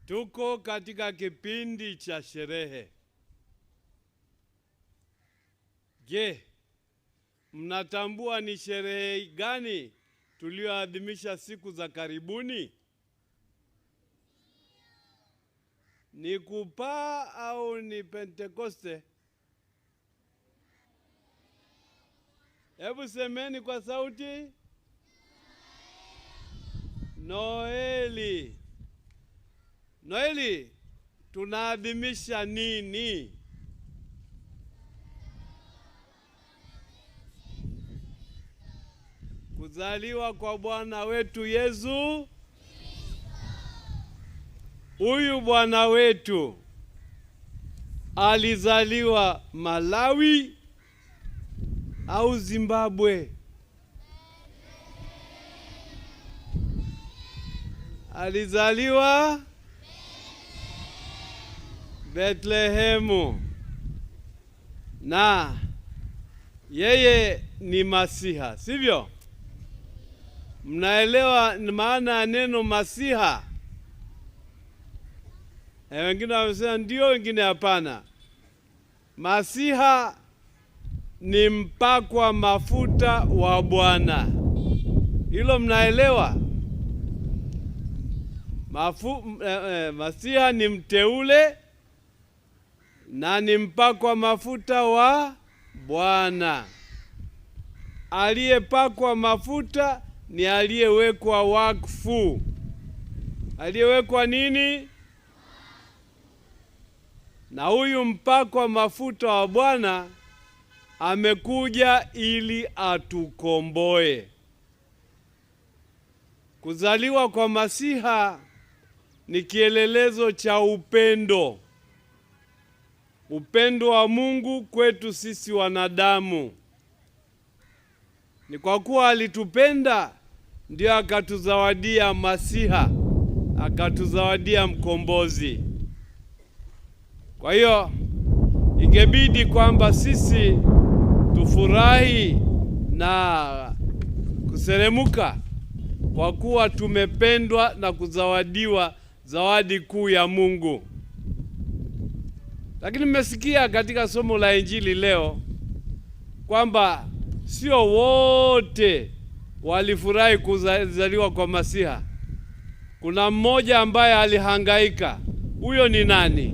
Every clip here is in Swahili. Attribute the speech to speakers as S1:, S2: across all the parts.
S1: Tuko katika kipindi cha sherehe. Je, mnatambua ni sherehe gani tulioadhimisha siku za karibuni? Ni kupaa au ni Pentekoste? Hebu semeni kwa sauti. Noeli. Noeli, tunaadhimisha nini? Kuzaliwa kwa Bwana wetu Yesu. Huyu Bwana wetu alizaliwa Malawi au Zimbabwe? Alizaliwa Betlehemu, na yeye ni Masiha, sivyo? Mnaelewa maana ya neno Masiha? Wengine wamesema ndio, wengine hapana. Masiha ni mpakwa mafuta wa Bwana. Hilo mnaelewa? Masiha ni mteule na ni mpakwa mafuta wa Bwana. Aliyepakwa mafuta ni aliyewekwa wakfu. Aliyewekwa nini? Na huyu mpakwa mafuta wa Bwana amekuja ili atukomboe. Kuzaliwa kwa Masiha ni kielelezo cha upendo. Upendo wa Mungu kwetu sisi wanadamu. Ni kwa kuwa alitupenda ndio akatuzawadia Masiha, akatuzawadia mkombozi. Kwa hiyo ingebidi kwamba sisi tufurahi na kuseremuka kwa kuwa tumependwa na kuzawadiwa zawadi kuu ya Mungu. Lakini mmesikia katika somo la Injili leo kwamba sio wote walifurahi kuzaliwa kwa Masiha. Kuna mmoja ambaye alihangaika. Huyo ni nani?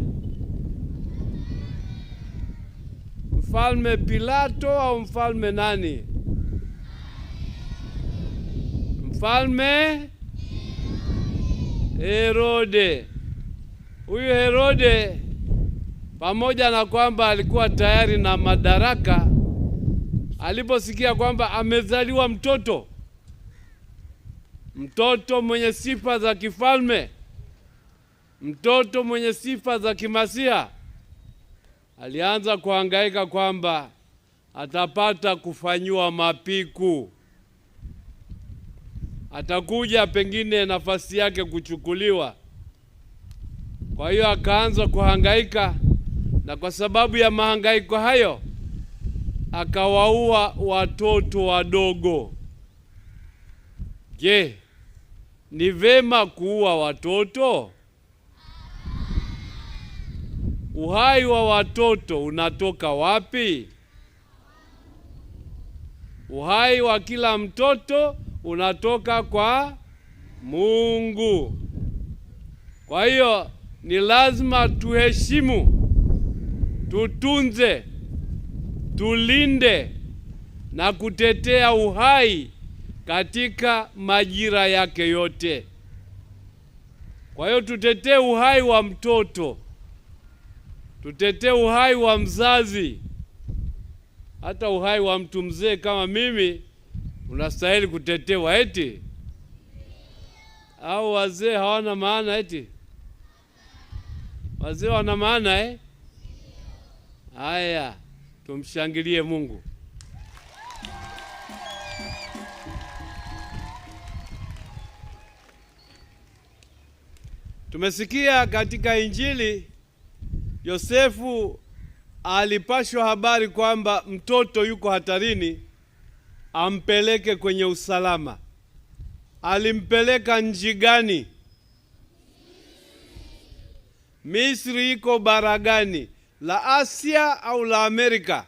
S1: Mfalme Pilato au mfalme nani? Mfalme Herode. Huyu Herode, pamoja na kwamba alikuwa tayari na madaraka, aliposikia kwamba amezaliwa mtoto mwenye sifa za kifalme, mtoto mwenye sifa za kimasiha, alianza kuhangaika kwamba atapata kufanyiwa mapiku, atakuja pengine nafasi yake kuchukuliwa. Kwa hiyo akaanza kuhangaika, na kwa sababu ya mahangaiko hayo akawaua watoto wadogo. Je, ni vema kuua watoto? Uhai wa watoto unatoka wapi? Uhai wa kila mtoto unatoka kwa Mungu. Kwa hiyo ni lazima tuheshimu, tutunze, tulinde na kutetea uhai katika majira yake yote. Kwa hiyo tutetee uhai wa mtoto, tutetee uhai wa mzazi. Hata uhai wa mtu mzee kama mimi unastahili kutetewa eti? Au wazee hawana maana eti? Wazee wana maana Haya, tumshangilie Mungu. Tumesikia katika Injili Yosefu alipashwa habari kwamba mtoto yuko hatarini, ampeleke kwenye usalama. Alimpeleka nchi gani? Misri iko bara gani? La Asia au la Amerika?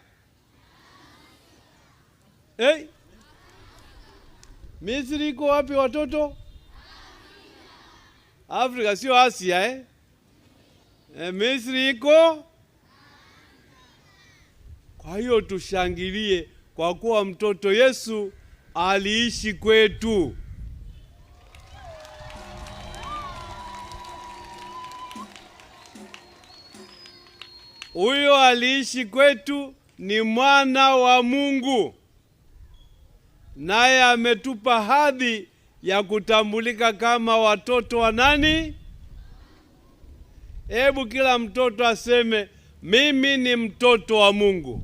S1: Misri iko wapi watoto? Afrika, sio Asia Misri iko. Kwa hiyo tushangilie kwa kuwa mtoto Yesu aliishi kwetu. Huyo aliishi kwetu ni mwana wa Mungu, naye ametupa hadhi ya kutambulika kama watoto wa nani? Hebu kila mtoto aseme, mimi ni mtoto wa Mungu.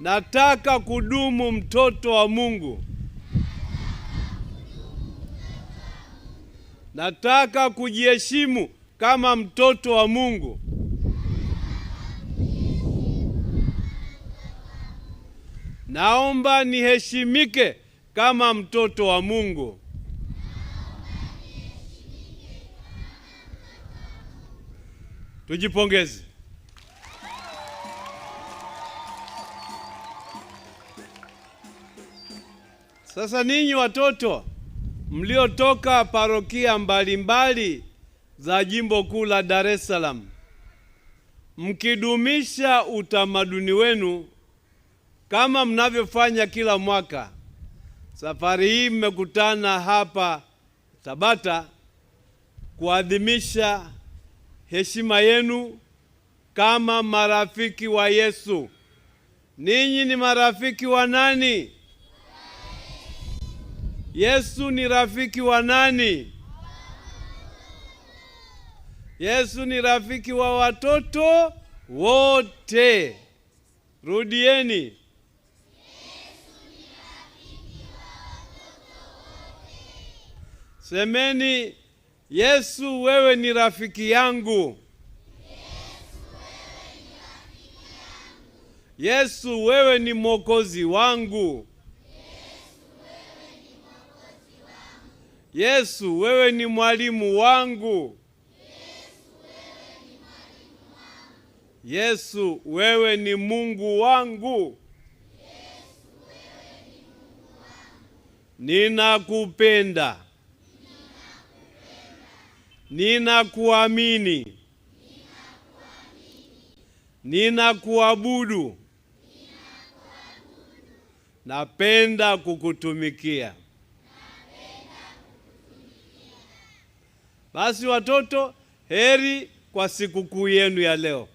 S1: Nataka kudumu mtoto wa Mungu. Nataka kujiheshimu kama mtoto wa Mungu. Naomba niheshimike kama mtoto wa Mungu. Tujipongeze. Sasa ninyi watoto mliotoka parokia mbalimbali za jimbo kuu la Dar es Salaam, mkidumisha utamaduni wenu kama mnavyofanya kila mwaka, safari hii mmekutana hapa Tabata kuadhimisha heshima yenu kama marafiki wa Yesu. Ninyi ni marafiki wa nani? Yesu ni rafiki wa nani? Yesu ni rafiki wa watoto wote. Rudieni. Yesu ni rafiki wa watoto wote. Semeni, Yesu wewe ni rafiki yangu. Yesu wewe ni Mwokozi wangu. Yesu wewe ni mwalimu wangu. Yesu wewe ni Mungu wangu. Ninakupenda. Ninakuamini. Ninakuabudu. Napenda kukutumikia. Basi watoto, heri kwa sikukuu yenu ya leo.